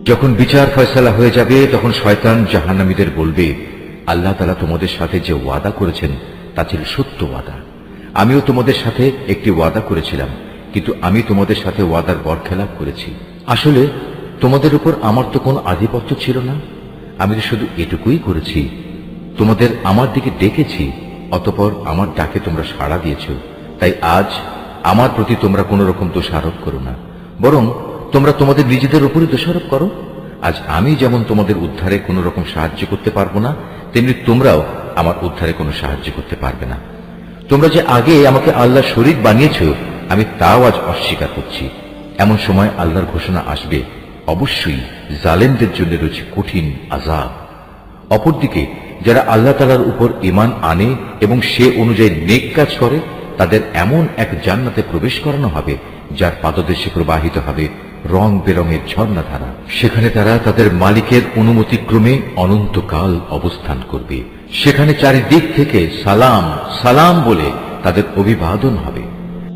যখন বিচার ফয়সালা হয়ে যাবে তখন শয়তান জাহান্নামীদের বলবে, আল্লাহ তাআলা তোমাদের সাথে যে ওয়াদা করেছেন তা ছিল সত্য ওয়াদা। আমিও তোমাদের সাথে একটি ওয়াদা করেছিলাম, কিন্তু আমি তোমাদের সাথে ওয়াদার বরখেলাপ করেছি। আসলে তোমাদের উপর আমার তো কোনো আধিপত্য ছিল না, আমি তো শুধু এটুকুই করেছি, তোমাদের আমার দিকে ডেকেছি, অতঃপর আমার ডাকে তোমরা সাড়া দিয়েছ। তাই আজ আমার প্রতি তোমরা কোন রকম দোষারোপ করো না, বরং তোমরা তোমাদের নিজেদের উপরই দোষারোপ করো। আজ আমি যেমন তোমাদের উদ্ধারে কোন রকম সাহায্য করতে পারবো না, তেমনি তোমরাও আমার উদ্ধারে কোনো সাহায্য করতে পারবে না। তোমরা যে আগে আমাকে আল্লাহ শরীক বানিয়েছ, আমি তাও আজ অস্বীকার করছি। এমন সময় আল্লাহর ঘোষণা আসবে, অবশ্যই জালেমদের জন্য রয়েছে কঠিন আযাব। অপরদিকে যারা আল্লাহ তাআলার উপর ঈমান আনে এবং সে অনুযায়ী নেক কাজ করে, তাদের এমন এক জান্নাতে প্রবেশ করানো হবে যার পাদদেশে প্রবাহিত হবে রং বেরঙের ঝর্ণাধারা। সেখানে তারা তাদের মালিকের অনুমতিক্রমে অনন্তকাল অবস্থান করবে। সেখানে চারিদিক থেকে সালাম সালাম বলে তাদের অভিবাদন হবে।